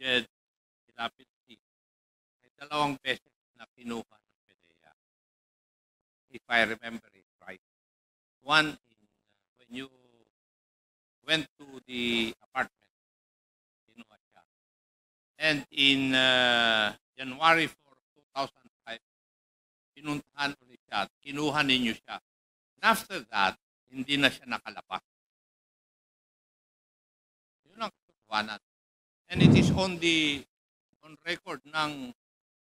Jed Lapid C. May dalawang beses na kinuha ng PDEA, if I remember it right. One, when you went to the apartment, kinuha siya. And in January 4, 2005, pinuntahan ulit siya at kinuha ninyo siya. And after that, hindi na siya nakalabas. Yun ang katotohanan. And it is on record ng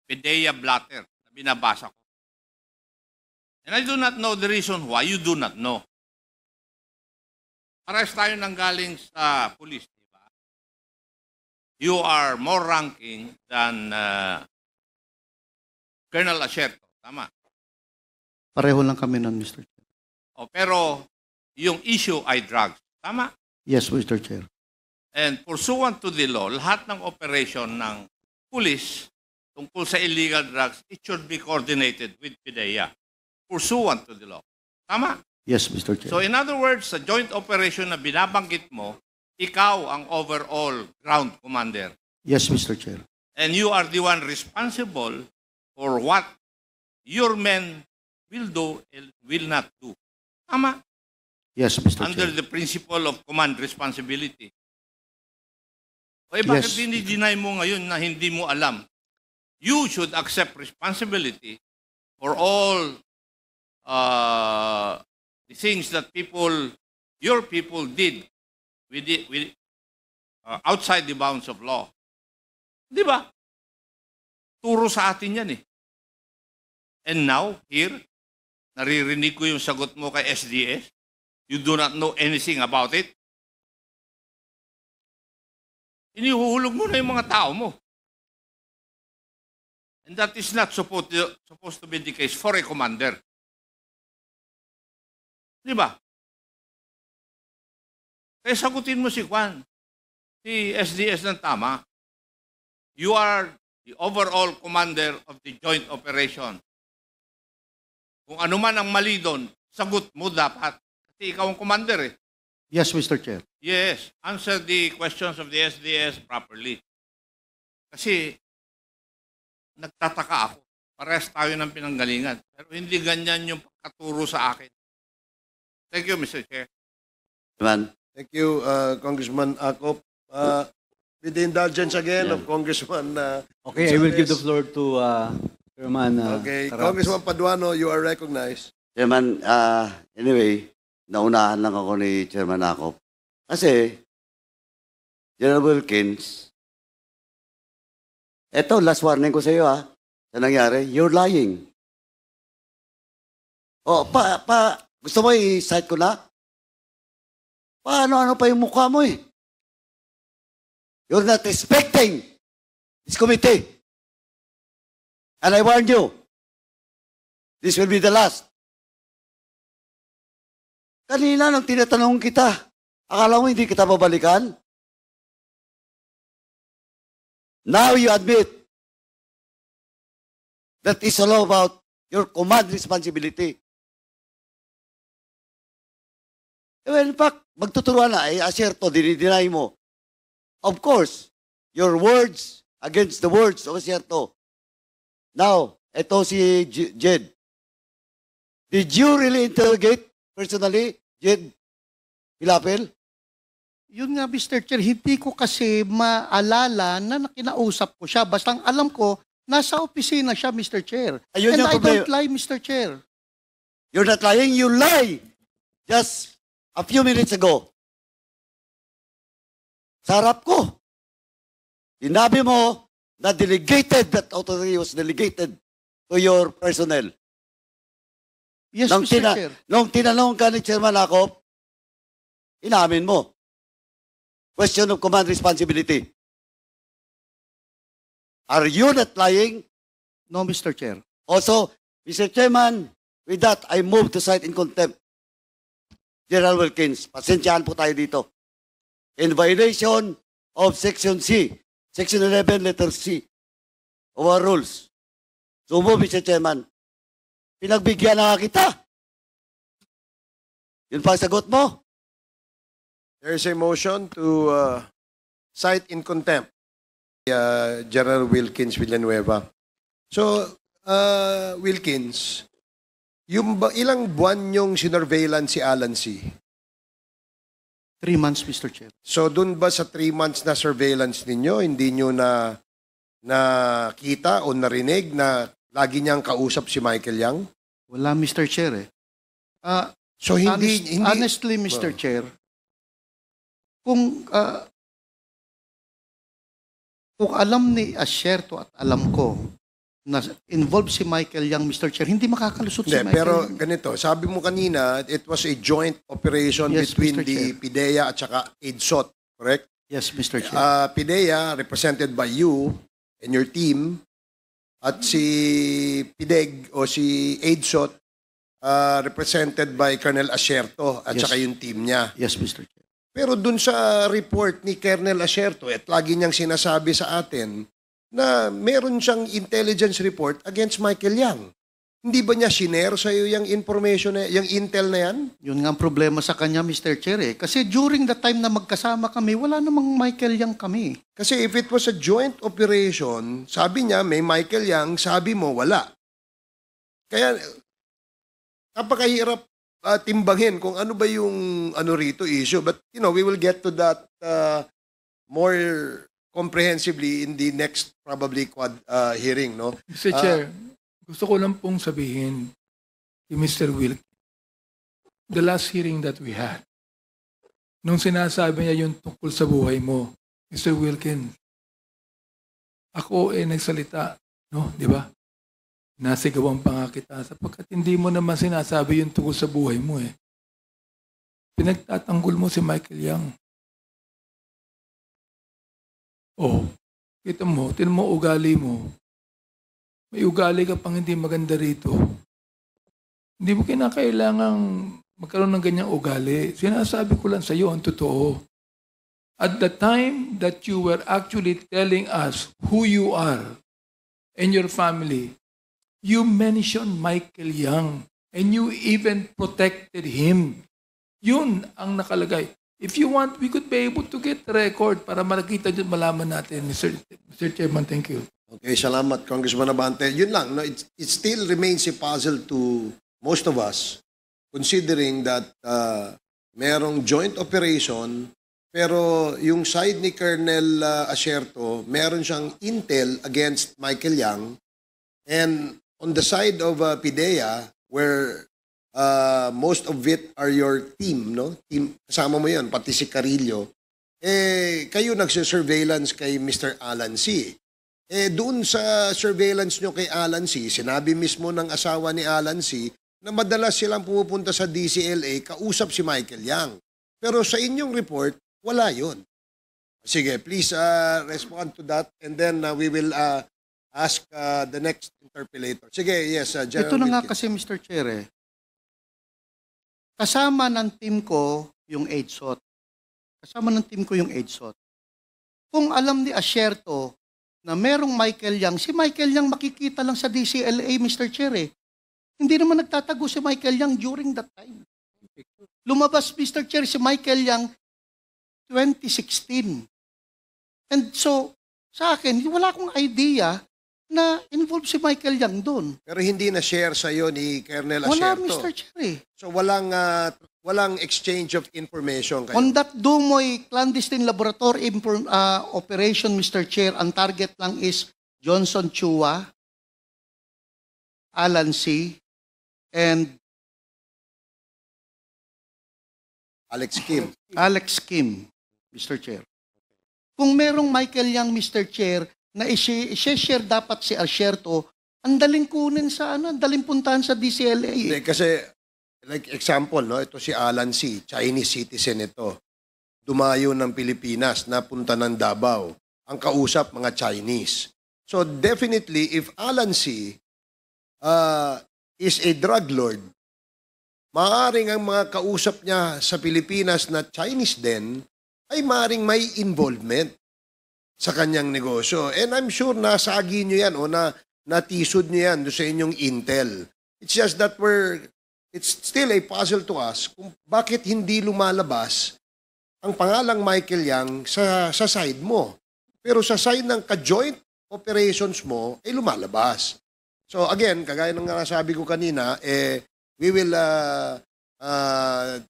PDEA blatter na binabasa ko. And I do not know the reason why. You do not know. Parehas tayo nanggaling sa police, di ba? You are more ranking than Colonel Acerto. Tama. Pareho lang kami nun, Mr. Chair. O, pero yung issue ay drugs. Tama? Yes, Mr. Chair. And pursuant to the law, lahat ng operation ng police tungkol sa illegal drugs, it should be coordinated with PDEA. Pursuant to the law. Tama? Yes, Mr. Chair. So in other words, sa joint operation na binabanggit mo, ikaw ang overall ground commander. Yes, Mr. Chair. And you are the one responsible for what your men will do and will not do. Tama? Yes, Mr. Under Chair. the principle of command responsibility. O bakit Yes. dinideny mo ngayon na hindi mo alam? You should accept responsibility for all the things that your people did outside the bounds of law. Di ba? Turo sa atin yan eh. And now, here, naririnig ko yung sagot mo kay SDS. You do not know anything about it. Inihuhulog mo na yung mga tao mo. And that is not supposed to be the case for a commander. Di ba? Kaya sagutin mo si Juan, si SDS ng tama. You are the overall commander of the joint operation. Kung ano man ang mali doon, sagot mo dapat. Kasi ikaw ang commander eh. Yes, Mr. Chair. Yes, answer the questions of the SDS properly. Kasi nagtataka ako. Parehas tayo ng pinanggalingan. Pero hindi ganyan yung pagkaturo sa akin. Thank you, Mr. Chair. Thank you, Congressman Akop. With the indulgence again of Congressman Okay, I will give the Gonzales. floor to Chairman Okay, Taraps. Congressman Paduano, you are recognized. Chairman, anyway, naunahan lang ako ni Chairman Akop. Kasi, General Wilkins, eto, last warning ko sa iyo sa nangyari, you're lying. Oh, gusto mo i-cite ko na? Paano pa yung mukha mo eh? You're not respecting this committee. And I warn you, this will be the last. Kanina nang tinatanong kita, akala mo hindi kita babalikan? Now you admit that is all about your command responsibility. Well, in fact, magtuturuan na, Acerto, dinideny mo. Of course, your words against the words of Acerto. Now, eto si Jed. Did you really interrogate personally, Jed Hilapel? Yun nga, Mr. Chair, hindi ko kasi maalala na kinausap ko siya. Basta ang alam ko, nasa opisina siya, Mr. Chair. Ayun And yung I problema. don't lie, Mr. Chair. You're not lying, you lie. Just a few minutes ago. Sa harap ko. Sinabi mo na that authority was delegated to your personnel. Yes, Nung Mr. Chair. Nung tinanong ka ni Chairman Akop, inamin mo. Question of command responsibility. Are you not lying? No, Mr. Chair. Also, Mr. Chairman, with that, I move to cite in contempt General Wilkins. Pasensyahan po tayo dito. In violation of Section C, Section 11, letter C, of our rules. So move, Mr. Chairman. Pinagbigyan na nga kita. Yun pa ang sagot mo? There is a motion to cite in contempt General Wilkins Villanueva. So, Wilkins, ilang buwan yung sinorveillance si Alan C? 3 months, Mr. Chair. So, dun ba sa 3 months na surveillance ninyo, hindi nyo na nakita o narinig na lagi niyang kausap si Michael Yang? Wala, Mr. Chair eh. So, hindi... Honestly, Mr. Chair, kung alam ni Asierto at alam ko na involved si Michael Yang, Mr. Chair, hindi makakalusot si Hindi, Michael pero Yang. ganito, sabi mo kanina, it was a joint operation Yes, between Mr. the Chair. PIDEA at saka AIDSOT, correct? Yes, Mr. Chair. PIDEA, represented by you and your team, at si PIDEG o si AIDSOT, represented by Colonel Asierto at Yes. saka yung team niya. Yes, Mr. Chair. Pero dun sa report ni Colonel Asierto, at lagi niyang sinasabi sa atin na meron siyang intelligence report against Michael Yang. Hindi ba niya shinare sa iyo yung information, yung intel na yan? Yun nga ang problema sa kanya, Mr. Chair eh. Kasi during the time na magkasama kami, wala namang Michael Yang kami. Kasi if it was a joint operation, sabi niya may Michael Yang, sabi mo wala. Kaya napakahirap timbangin kung ano ba yung rito issue. But we will get to that more comprehensively in the next probably hearing, no? Mr. Chair, gusto ko lang pong sabihin kay Mr. Wilk, the last hearing that we had, nung sinasabi niya yung tungkol sa buhay mo, Mr. Wilkin, ako nagsalita, no? Di ba? Nasigawan pa nga kita sapagkat hindi mo naman sinasabi yung tungkol sa buhay mo eh. Pinagtatanggol mo si Michael Yang. Oh, tinan mo ugali mo. May ugali ka pang hindi maganda rito. Hindi mo kinakailangang magkaroon ng ganyang ugali. Sinasabi ko lang sa iyo ang totoo. At the time that you were actually telling us who you are and your family, you mentioned Michael Yang and you even protected him. Yun ang nakalagay. If you want, we could be able to get the record para makita dyan, malaman natin. Mr. Chairman, thank you. Okay, salamat, Congressman Abante. Yun lang, no? It still remains a puzzle to most of us, considering that merong joint operation, pero yung side ni Colonel Asierto, meron siyang intel against Michael Yang, and on the side of PIDEA, where most of it are your team, no? Team, kasama mo yan, pati si Carillo. Kayo nagsisurveillance kay Mr. Alan C. Doon sa surveillance nyo kay Alan C, sinabi mismo ng asawa ni Alan C na madalas silang pumupunta sa DCLA, kausap si Michael Yang. Pero sa inyong report, wala yun. Sige, please respond to that and then we will ask the next interpellator. Sige, yes, General Ito na nga Wilkins. kasi, Mr. Chair eh. Kasama ng team ko yung AIDSOT. Kung alam ni Asierto na merong Michael Yang, si Michael Yang makikita lang sa DCLA, Mr. Chair eh. Hindi naman nagtatago si Michael Yang during that time. Lumabas, Mr. Chair, si Michael Yang 2016. And so, sa akin, wala akong idea na involved si Michael Yang doon. Pero hindi na share sa iyo ni Colonel Wala, Asierto. Mr. Chair eh. So walang exchange of information kayo. On that Dumoy clandestine laboratory operation, Mr. Chair, ang target lang is Johnson Chua, Alan C., and Alex Kim. Alex Kim, Mr. Chair. Kung merong Michael Yang, Mr. Chair, na i-share dapat si Asierto, ang daling kunin sa ang daling puntahan sa DCLA. Hindi, kasi like example, no, ito si Alan C., Chinese citizen ito. Dumayo ng Pilipinas, napunta ng Davao. Ang kausap, mga Chinese. So definitely, if Alan C. Is a drug lord, maaaring ang mga kausap niya sa Pilipinas na Chinese din, ay maaaring may involvement sa kanyang negosyo. And I'm sure nasagi nyo yan o natisod nyo yan sa inyong intel. It's just that it's still a puzzle to us kung bakit hindi lumalabas ang pangalang Michael Yang sa side mo. pero sa side ng ka-joint operations mo, ay lumalabas. So again, kagaya ng nasabi ko kanina, we will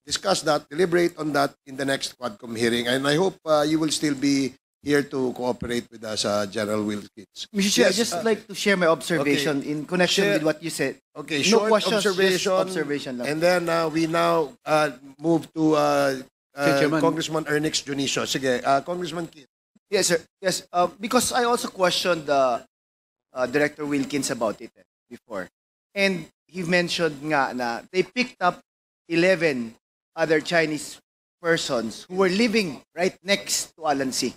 discuss that, deliberate on that in the next Quadcom hearing. And I hope you will still be here to cooperate with us, General Wilkins. Mr. Chair, Yes, I'd just like to share my observation in connection Share- with what you said. Okay, No short questions, just observation. observation lang. And then we now move to Chairman. Congressman Ernix Junicio. Sige, Congressman Kit. Yes, sir. Yes, because I also questioned Director Wilkins about it before. And he mentioned nga na they picked up 11 other Chinese persons who were living right next to Alan C.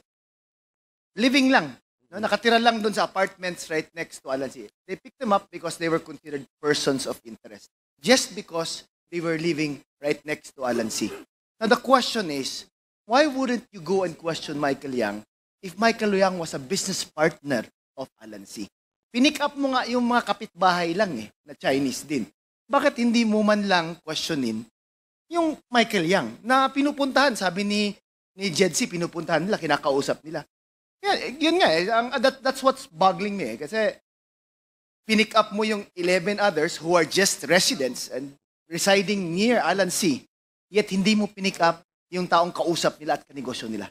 Living lang. No, nakatira lang doon sa apartments right next to Alan C. They picked them up because they were considered persons of interest. Just because they were living right next to Alan C. Now the question is, why wouldn't you go and question Michael Yang if Michael Yang was a business partner of Alan C? Pinick up mo nga yung mga kapitbahay lang na Chinese din. Bakit hindi mo man lang questionin yung Michael Yang na pinupuntahan, sabi ni Jed C, pinupuntahan nila, kinakausap nila. Yun nga that's what's boggling me kasi pinick up mo yung 11 others who are just residents and residing near Alan C. Yet hindi mo pinick up yung taong kausap nila at kanegosyo nila.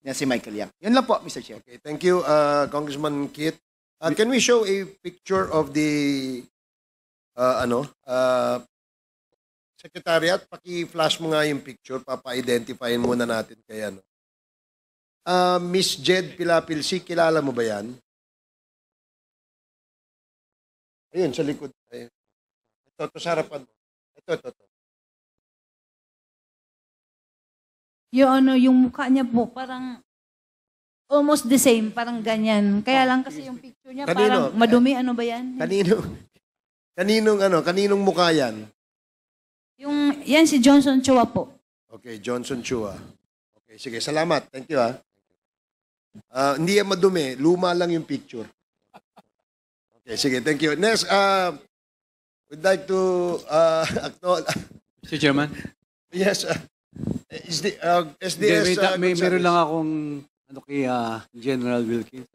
Yan si Michael Yang. Yun lang po, Mr. Chair. Okay, thank you, Congressman Kit. Can we show a picture of the Secretariat? Paki-flash mo nga yung picture, papa-identifyin muna natin kay ano. Miss Jed Pilapilsi, kilala mo ba yan? Ayun, sa likod. Ayun. Ito sa harapan mo. Ito. Yung mukha niya po, parang almost the same, parang ganyan. Kaya lang kasi yung picture niya, Kanino? parang madumi, ano ba yan? Kaninong mukha yan? Yan si Johnson Chua po. Okay, Johnson Chua. Okay, sige, salamat. Thank you, hindi yan madumi. Luma lang yung picture. Okay, sige, thank you. Next, we'd like to acknowledge... Mr. Chairman. Yes, SDS... Meron lang akong kay General Wilkins.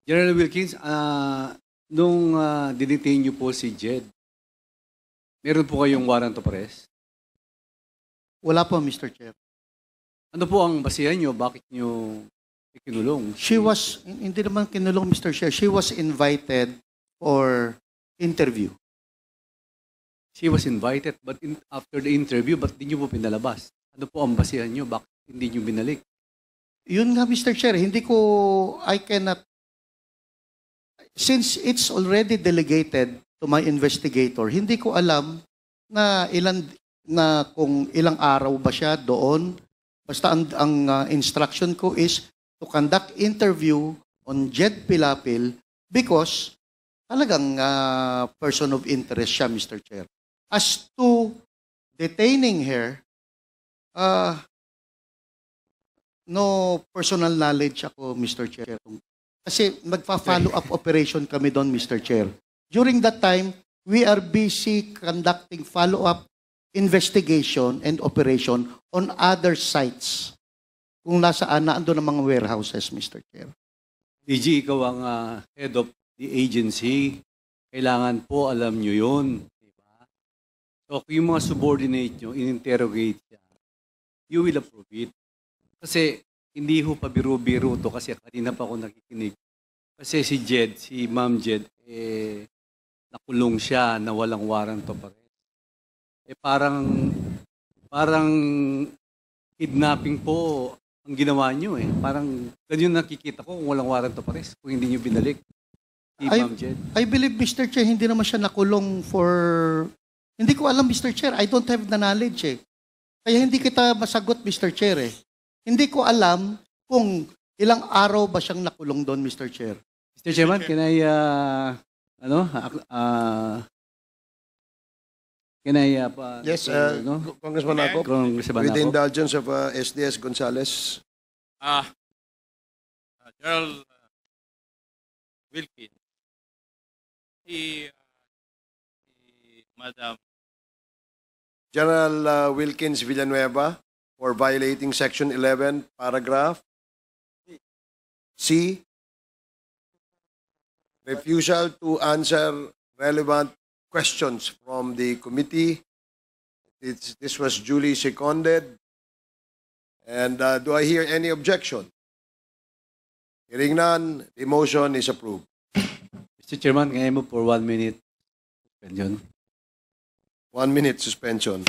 General Wilkins, nung dinetain niyo po si Jed, meron po kayong warrant of arrest? Wala po, Mr. Chair. Ano po ang basihan niyo? Bakit niyo ikinulong? Hindi naman kinulong, Mr. Chair. She was invited for interview. She was invited, but after the interview, ba't di niyo po pinalabas? Ano po ang basihan niyo? Bakit hindi niyo binalik? Yun nga, Mr. Chair. I cannot, since it's already delegated to my investigator, hindi ko alam kung ilang araw ba siya doon. Basta ang instruction ko is to conduct interview on Jed Pilapil because talagang person of interest siya, Mr. Chair. As to detaining her, no personal knowledge ako, Mr. Chair. Kasi magpa-follow up operation kami doon, Mr. Chair. During that time, we are busy conducting follow-up investigation and operation on other sites. Kung nasaan na ando ng mga warehouses, Mr. Chair. DG, ikaw ang head of the agency. Kailangan po alam nyo yun. Diba? So, kung yung mga subordinate nyo, in-interrogate siya, you will approve it. Kasi, hindi ho pa biro-biro to kasi kanina pa ako nakikinig. Kasi si Jed, si Ma'am Jed, nakulong siya na walang warrant of arrest. Parang kidnapping po ang ginawa nyo Parang ganyan nakikita ko kung walang warrant of arrest kung hindi nyo binalik. Ma'am Jed. I believe, Mr. Chair, hindi naman siya nakulong for... Hindi ko alam, Mr. Chair. I don't have the knowledge Kaya hindi kita masagot, Mr. Chair Hindi ko alam kung ilang araw ba siyang nakulong doon, Mr. Chair. Mr. Chairman, can I, Yes, Congressman Ako. Congressman With the Ako. indulgence of SDS Gonzales. General Wilkins, si Madam General Wilkins Villanueva for violating Section 11, Paragraph C, refusal to answer relevant questions from the committee. This was duly seconded. And do I hear any objection? Hearing none, the motion is approved. Mr. Chairman, can I move for 1 minute suspension? 1 minute suspension.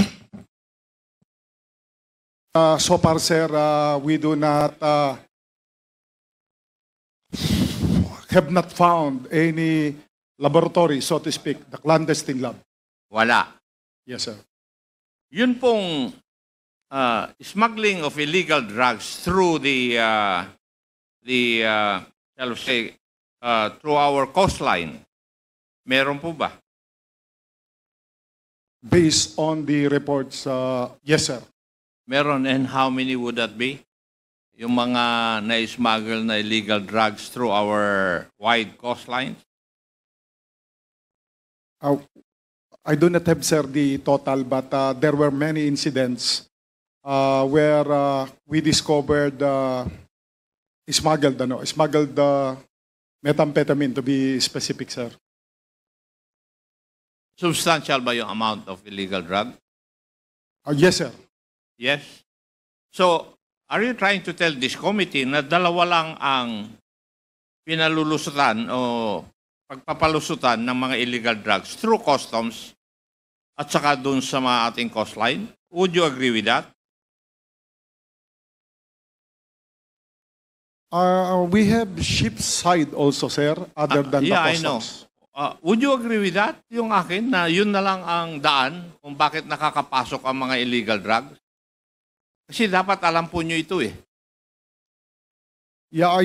So far, sir, we do not have not found any laboratory, so to speak, the clandestine lab. Wala. Yes, sir. Yun pong smuggling of illegal drugs through shall we say, through our coastline. Meron po ba? Based on the reports, yes, sir. Meron, and how many would that be? Yung mga na-smuggle na illegal drugs through our wide coastlines? I do not have, sir, the total, but there were many incidents where we discovered smuggled methamphetamine, to be specific, sir. Substantial ba yung amount of illegal drug? Yes, sir. Yes. So, are you trying to tell this committee na dalawa lang ang pinalulusutan o pagpapalusutan ng mga illegal drugs through customs at saka dun sa mga ating coastline? Would you agree with that? We have ship side also, sir, other than the I know. customs. Would you agree with that? Yung akin na yun na lang ang daan kung bakit nakakapasok ang mga illegal drugs? Kasi dapat alam po nyo ito eh. Yeah,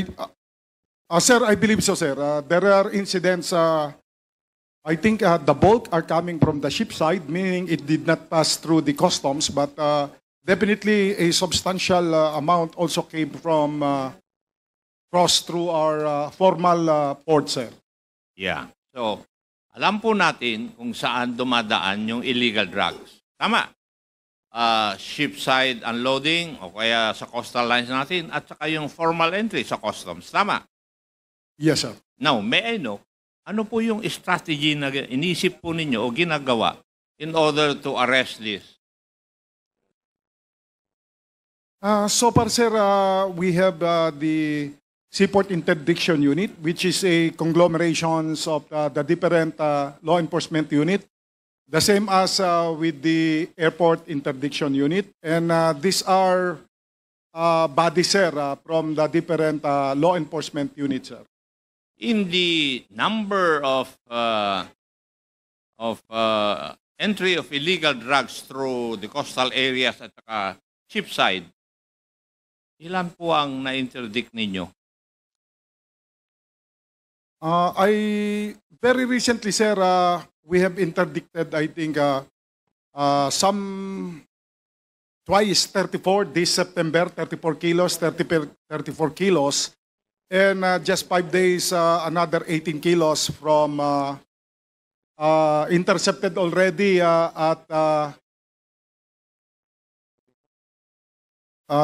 sir, I believe so, sir. There are incidents, I think the bulk are coming from the ship side, meaning it did not pass through the customs, but definitely a substantial amount also came from cross through our formal port, sir. Yeah. So, alam po natin kung saan dumadaan yung illegal drugs. Tama. Shipside unloading o kaya sa coastal lines natin at saka yung formal entry sa customs. Tama. Yes, sir. Now, may I know, ano po yung strategy na inisip po ninyo o ginagawa in order to arrest this? So far, sir, we have the Seaport Interdiction Unit, which is a conglomeration of the different law enforcement unit, the same as with the Airport Interdiction Unit. And these are bodies, sir, from the different law enforcement units, sir. In the number of entry of illegal drugs through the coastal areas at saka shipside, ilan po ang na-interdict ninyo? Very recently, sir, we have interdicted, I think, some twice 34 this September, 34 kilos, 34 kilos, and just 5 days, another 18 kilos from intercepted already at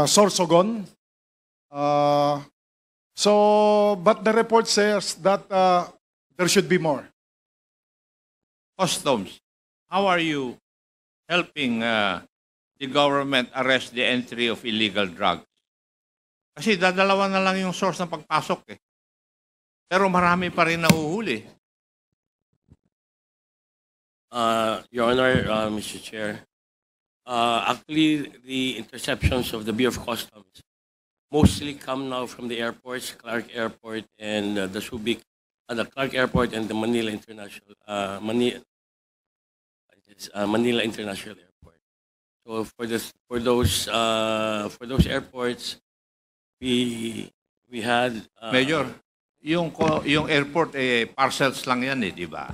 Sorsogon. But the report says that there should be more. Customs, how are you helping the government arrest the entry of illegal drugs? Kasi dadalawa na lang yung source ng pagpasok eh. Pero marami pa rin nahuhuli. Your Honor, Mr. Chair, actually the interceptions of the Bureau of Customs mostly come now from the airports, Clark Airport and the Subic, the Clark Airport and the Manila International, Manila International Airport. So for those airports, we had Major, yung airport parcels lang yan di ba?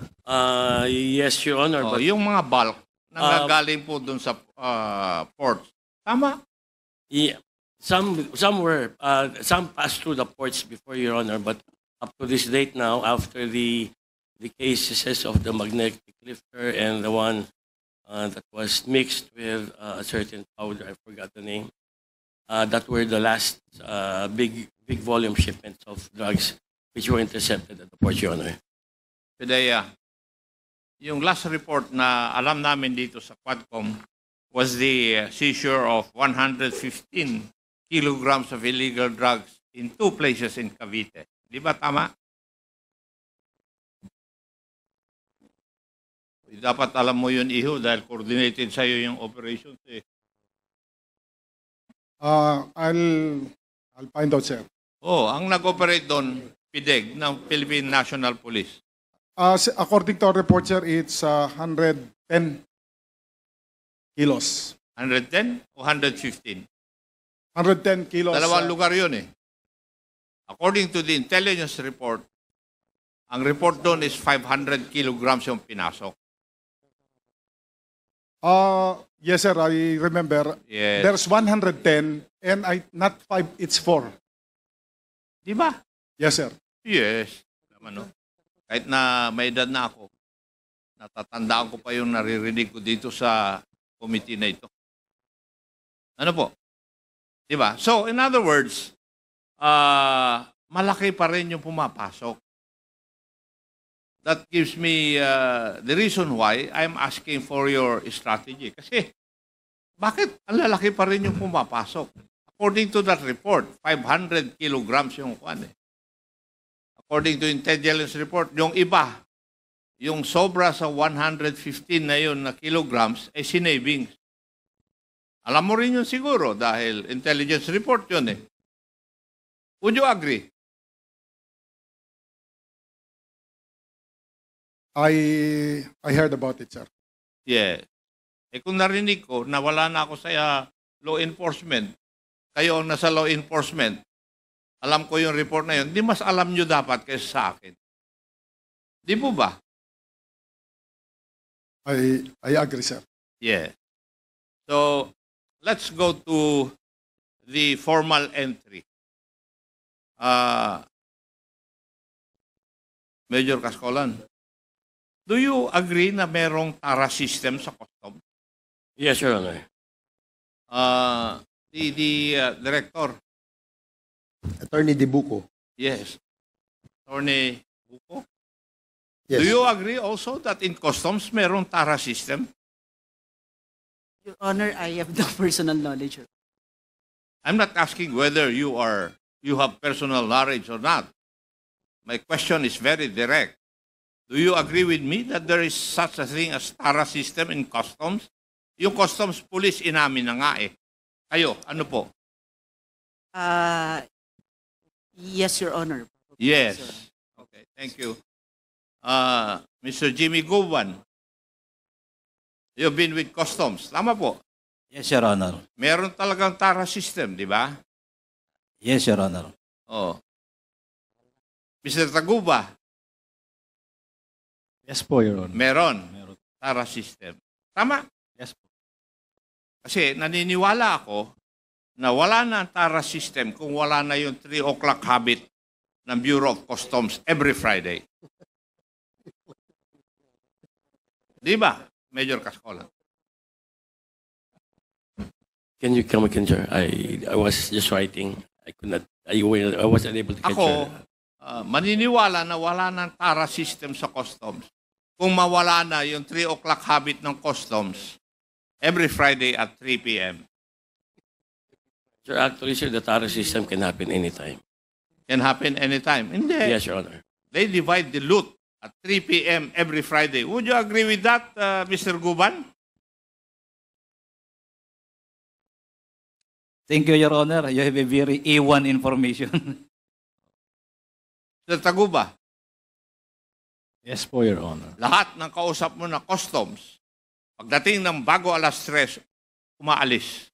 yes, Your Honor, but yung mga bulk nanggagaling po dun sa port. Tama? yeah, some were some passed through the ports before, Your Honor, but up to this date now, after the cases of the magnetic lifter and the one that was mixed with a certain powder, I forgot the name, that were the last big volume shipments of drugs which were intercepted at the port, Your Honor. PDEA, yung last report na alam namin dito sa Quadcom was the seizure of 115 kilograms of illegal drugs in 2 places in Cavite. Di ba tama? Dapat alam mo yun, Iho, dahil coordinated sa'yo yung operations eh. I'll find out, sir. Oh, ang nag-operate doon, PIDEG, ng Philippine National Police. According to our report, sir, it's 110 kilos. 110 o 115? 110 kilos. Dalawang lugar yun eh. According to the intelligence report, ang report doon is 500 kilograms yung pinasok. Yes, sir, I remember. Yes. There's 110 and not 5, it's 4. Di ba? Yes, sir. Yes. Ano? Kahit na may edad na ako, natatandaan ko pa yung naririnig ko dito sa committee na ito. Ano po? Di ba? So, in other words, malaki pa rin yung pumapasok. That gives me the reason why I'm asking for your strategy. Kasi, bakit ang lalaki pa rin yung pumapasok? According to that report, 500 kilograms yung kwan eh. According to intelligence report, yung iba, yung sobra sa 115 na yun na kilograms, ay sinavings. Alam mo rin yun siguro dahil intelligence report yun eh. Would you agree? I heard about it, sir. Yeah. Eh kung narinig ko na wala na ako sa law enforcement, kayo ang nasa law enforcement, alam ko yung report na yun, di mas alam nyo dapat kaysa sa akin. Di po ba? I agree, sir. Yeah. So, let's go to the formal entry. Major Cascolan, do you agree na merong TARA system sa custom? Yes, Your Honor. The director. Attorney Dibuco. Yes. Attorney Buko. Yes. Do you agree also that in customs merong TARA system? Your Honor, I have no personal knowledge. I'm not asking whether you have personal knowledge or not. My question is very direct. Do you agree with me that there is such a thing as TARA system in customs? Yung customs police inamin na nga eh. Kayo, ano po? Yes, Your Honor. Yes. Okay, thank you. Mr. Jimmy Guban, you've been with customs. Tama po? Yes, Your Honor. Meron talagang TARA system, di ba? Yes, Your Honor. Oh. Mr. Taguba, Yes po, Your Honor. meron TARA system. Tama? Yes po. Kasi naniniwala ako na wala na ang TARA system kung wala na yung 3 o'clock habit ng Bureau of Customs every Friday. Di ba, Major Cascola? Can you come again, sir? I was just writing. I wasn't able to catch Ako, maniniwala na wala ng TARA system sa customs. Kung mawala na yung 3 o'clock habit ng customs every Friday at 3 p.m. Sir, actually, sir, the TARA system can happen anytime. Can happen anytime. Hindi. Yes, Your Honor. They divide the loot at 3 p.m. every Friday. Would you agree with that, Mr. Guban? Thank you, Your Honor. You have a very A1 information. Mr. Taguba, Yes po, Your Honor. lahat ng kausap mo na customs, pagdating ng bago alas 3, umaalis.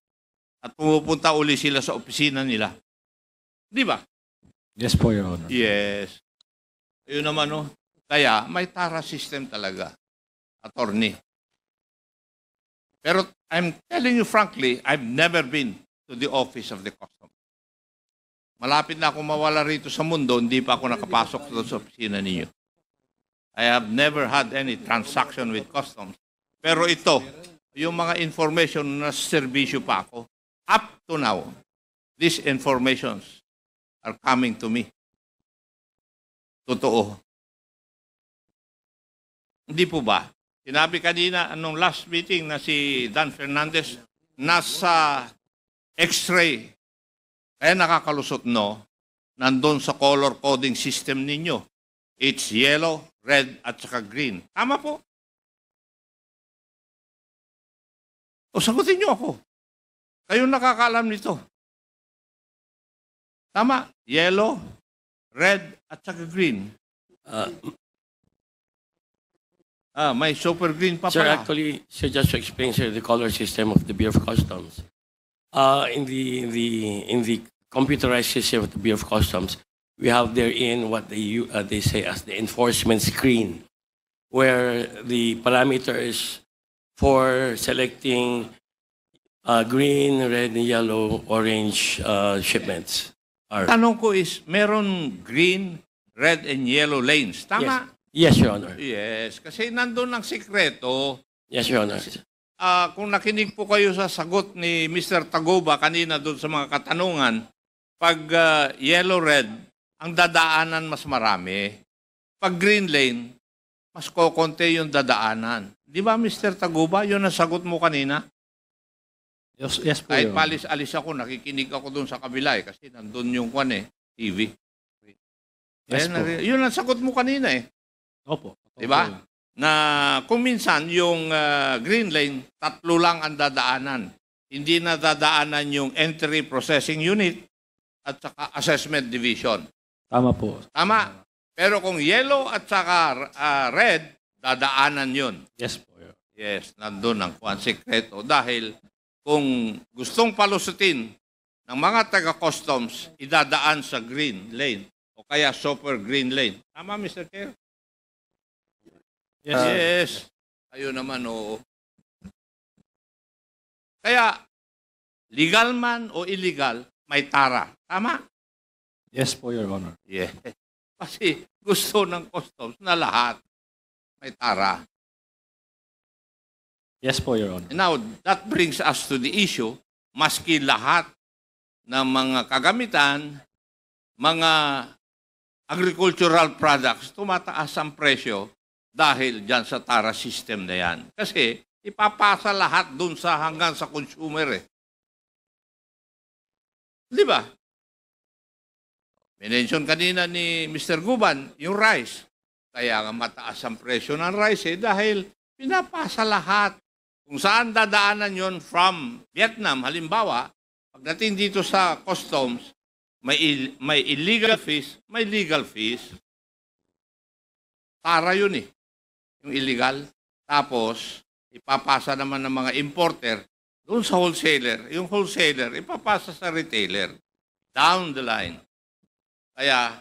At pumupunta uli sila sa opisina nila. Di ba? Yes po, Your Honor. Yes. Yun naman, no? Kaya, may TARA system talaga. Attorney. Pero, I'm telling you frankly, I've never been to the office of the customs. Malapit na ako mawala rito sa mundo, hindi pa ako nakapasok doon sa opisina ninyo. I have never had any transaction with customs. Pero ito, yung mga information na serbisyo pa ako. Up to now, these informations are coming to me. Totoo. Hindi po ba? Sinabi kanina, anong last meeting na si Dan Fernandez, nasa X-ray. Kaya nakakalusot, no? Nandun sa color coding system ninyo. It's yellow, red, at saka green. Tama po. O sagutin niyo ako. Kayo nakakaalam nito. Tama. Yellow, red, at saka green. May super green pa Sir, pala. actually, sir, just to explain, sir, the color system of the Bureau of Customs. In the computerized system of the Bureau of Customs, we have therein what they say as the enforcement screen, where the parameters for selecting green, red, yellow, orange shipments are. Tanong ko is, meron green, red, and yellow lanes. Tama? Yes, Your Honor. Yes. Kasi nandun ang sikreto. Yes, Your Honor. Kung nakinig po kayo sa sagot ni Mr. Taguba kanina doon sa mga katanungan, pag yellow-red, ang dadaanan mas marami. Pag green lane, mas kokonti yung dadaanan. Di ba, Mr. Taguba? Yun ang sagot mo kanina? Yes po, Kahit Your Honor. palis-alis ako, nakikinig ako doon sa kabila kasi nandun yung TV. Yes po. Yun ang sagot mo kanina Opo. Di ba? Na kung minsan yung green lane, 3 lang ang dadaanan. Hindi na dadaanan yung entry processing unit at saka assessment division. Tama po. Tama? Pero kung yellow at saka red, dadaanan yun. Yes po. Your Honor. Yes, nandun ang kuwan sekreto. Dahil kung gustong palusutin ng mga taga-customs, idadaan sa green lane o kaya super green lane. Tama, Mr. Chair? Yes. Ayun naman, oo. Kaya, legal man o illegal, may tara. Tama? Yes po, Your Honor. Yes. Kasi gusto ng customs na lahat may tara. Yes po, Your Honor. Now, that brings us to the issue, maski lahat ng mga kagamitan, mga agricultural products, tumataas ang presyo dahil dyan sa tara system na yan. Kasi ipapasa lahat dun sa hanggang sa consumer Di ba? Minention kanina ni Mr. Guban, yung rice. Kaya nga mataas ang presyo ng rice dahil pinapasa lahat. Kung saan dadaanan yon from Vietnam, halimbawa, pagdating dito sa customs, may illegal fees, may legal fees. Tara yun yung illegal. Tapos, ipapasa naman ng mga importer doon sa wholesaler. Yung wholesaler, ipapasa sa retailer. Down the line. Kaya,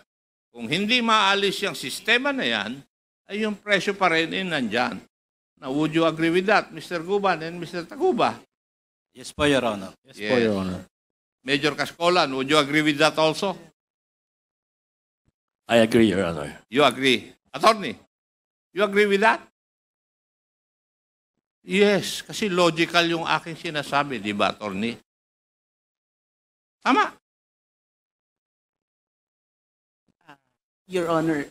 kung hindi maalis yung sistema na yan, ay yung presyo pa rin nandyan. Now, would you agree with that, Mr. Guban and Mr. Taguba? Yes po, Your Honor. Yes po, Your Honor. Major Cascolan, would you agree with that also? I agree, Your Honor. You agree. Attorney, you agree with that? Yes, kasi logical yung aking sinasabi, di ba, Attorney? Tama. Your Honor,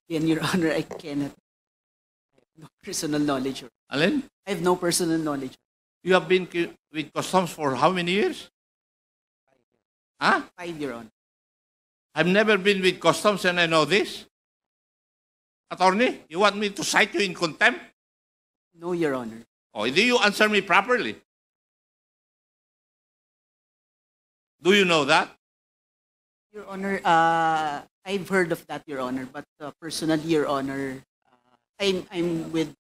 Your Honor, I cannot. I have no personal knowledge. Alin? I have no personal knowledge. You have been with customs for how many years? Huh? 5, Your Honor. I've never been with customs and I know this. Attorney, you want me to cite you in contempt? No, Your Honor. Oh, do you answer me properly? Do you know that? Your Honor, I've heard of that, Your Honor, but personally, Your Honor, I'm with.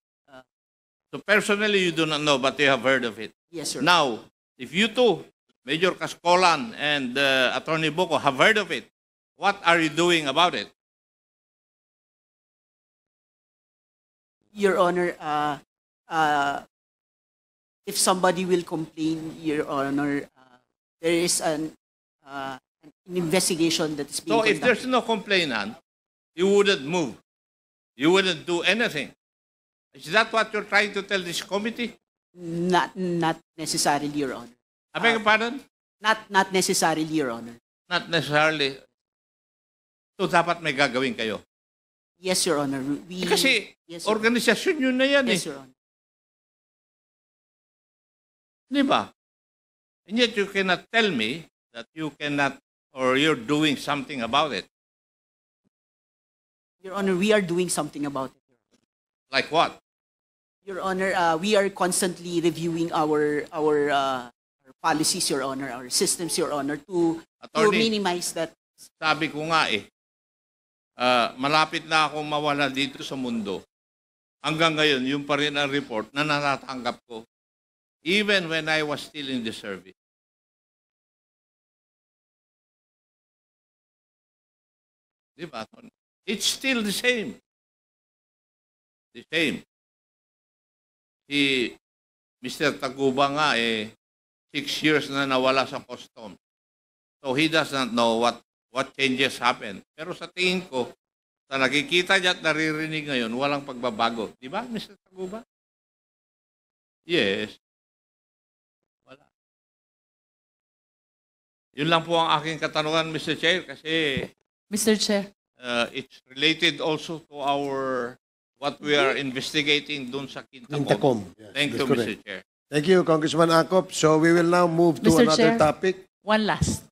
So personally, you do not know, but you have heard of it. Yes, sir. Now, if you two, Major Cascolan and Attorney Boko, have heard of it, what are you doing about it? Your Honor, if somebody will complain, Your Honor, there is an investigation that is being So if conducted. there's no complainant, you wouldn't move. You wouldn't do anything. Is that what you're trying to tell this committee? Not necessarily, Your Honor. I beg your pardon? Not necessarily, Your Honor. Not necessarily. So, dapat may gagawin kayo. Yes, Your Honor. Kasi, yes, Your Honor. organisasyon yun na yan Yes, eh. Your Honor. Di ba? And yet you cannot tell me that you cannot or you're doing something about it. Your Honor, we are doing something about it. Like what? Your Honor, we are constantly reviewing our policies, Your Honor, our systems, Your Honor, to Attorney, minimize that. sabi ko nga eh, malapit na ako mawala dito sa mundo. Hanggang ngayon, yung pa rin ang report na natatanggap ko. Even when I was still in the service. Di ba? It's still the same. The same. Si Mr. Taguba nga 6 years na nawala sa custom. So he does not know what changes happen. Pero sa tingin ko, sa nakikita niya at naririnig ngayon, walang pagbabago. Di ba, Mr. Taguba? Yes. Wala. Yun lang po ang aking katanungan, Mr. Chair, kasi Mr. Chair. It's related also to what we are investigating dun sa Quintacom. Quintacom. Yes, Thank that's you, correct. Mr. Chair. Thank you, Congressman Akop. So we will now move to Mr. another Chair. topic. One last.